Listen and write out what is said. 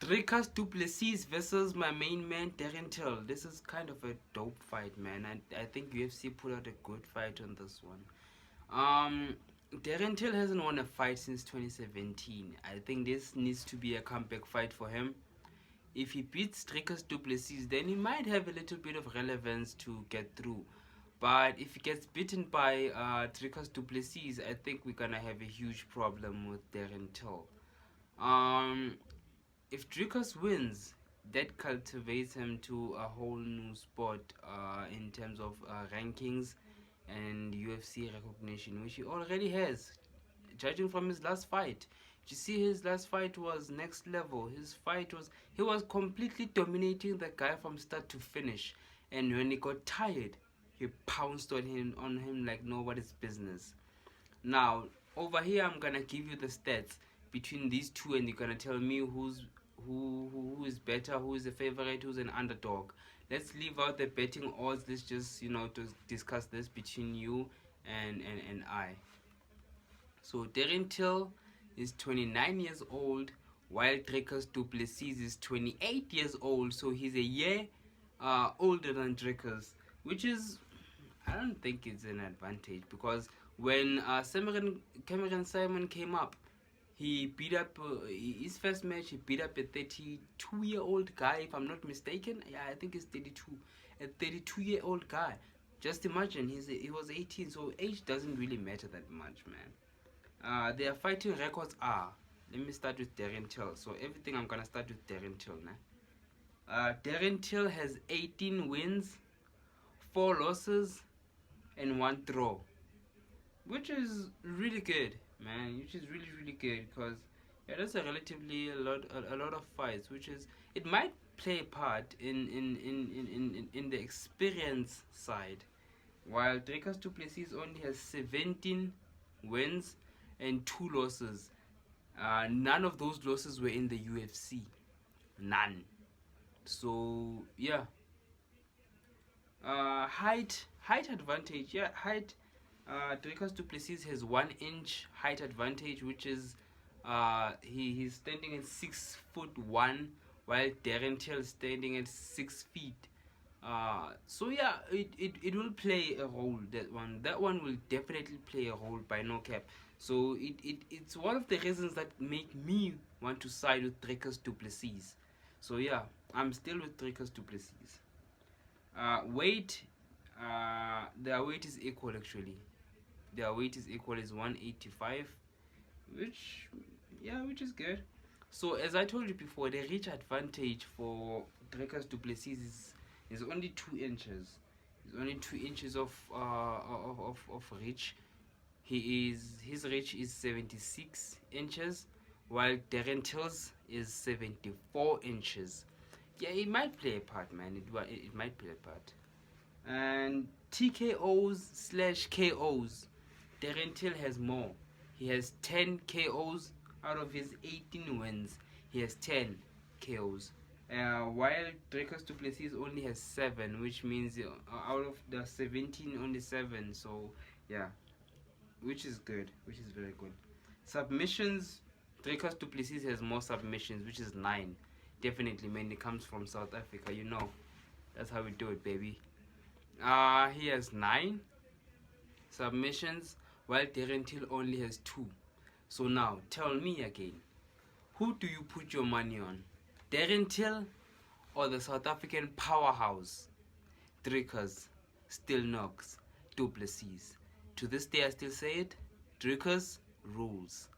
Dricus du Plessis versus my main man Darren. This is kind of a dope fight, man. I think UFC put out a good fight on this one. Darren hasn't won a fight since 2017. I think this needs to be a comeback fight for him. If he beats Dricus du Plessis, then he might have a little bit of relevance to get through. But if he gets beaten by Dricus du Plessis, I think we're gonna have a huge problem with Darren Till. If Dricus wins, that cultivates him to a whole new spot in terms of rankings and UFC recognition, which he already has. Judging from his last fight, you see his last fight was next level. He was completely dominating the guy from start to finish, and when he got tired, he pounced on him like nobody's business. Now over here, I'm gonna give you the stats between these two, and you're gonna tell me who is better, who is a favorite, who's an underdog. Let's leave out the betting odds. Let's just to discuss this between you and I. So Darren Till is 29 years old, while Dricus du Plessis is 28 years old. So he's a year older than Dricus, which is, I don't think it's an advantage, because when Cameron Simon came up, he beat up his first match. He beat up a 32-year-old guy, if I'm not mistaken. Yeah, I think it's 32. A 32-year-old guy. Just imagine, he was 18, so age doesn't really matter that much, man. Their fighting records are. Let me start with Darren Till. So everything, I'm gonna start with Darren Till now. Darren Till has 18 wins, 4 losses, and 1 draw, which is really good, man. Which is really good, because that's a relatively a lot of fights, which is, it might play a part in the experience side. While Dricus du Plessis only has 17 wins and 2 losses. None of those losses were in the UFC. None. So yeah. Height advantage. Yeah, height. Dricus du Plessis has 1 inch height advantage, which is he's standing at 6'1", while Darren Till is standing at 6 feet. So yeah, it will play a role. That one will definitely play a role, by no cap. So it's one of the reasons that make me want to side with Dricus du Plessis. So yeah, I'm still with Dricus du Plessis. Weight, their weight is equal actually. Their weight is equal, is 185, which is good. So as I told you before, the reach advantage for Dricus du Plessis is only 2 inches. It's only 2 inches of reach. His reach is 76 inches, while Darren Till's is 74 inches. Yeah, it might play a part, man. It might play a part. And TKOs/KOs, Darren Till has more. He has 10 KOs out of his 18 wins. He has 10 KOs. While Dricus du Plessis only has 7, which means out of the 17, only 7. So yeah, which is good, which is very good. Submissions, Dricus du Plessis has more submissions, which is 9. Definitely, man. It comes from South Africa, that's how we do it, baby. He has 9 submissions, while Darren Till only has 2. So now tell me again, who do you put your money on, Darren Till or the South African powerhouse Dricus still knocks du Plessis? To this day I still say it, Dricus rules.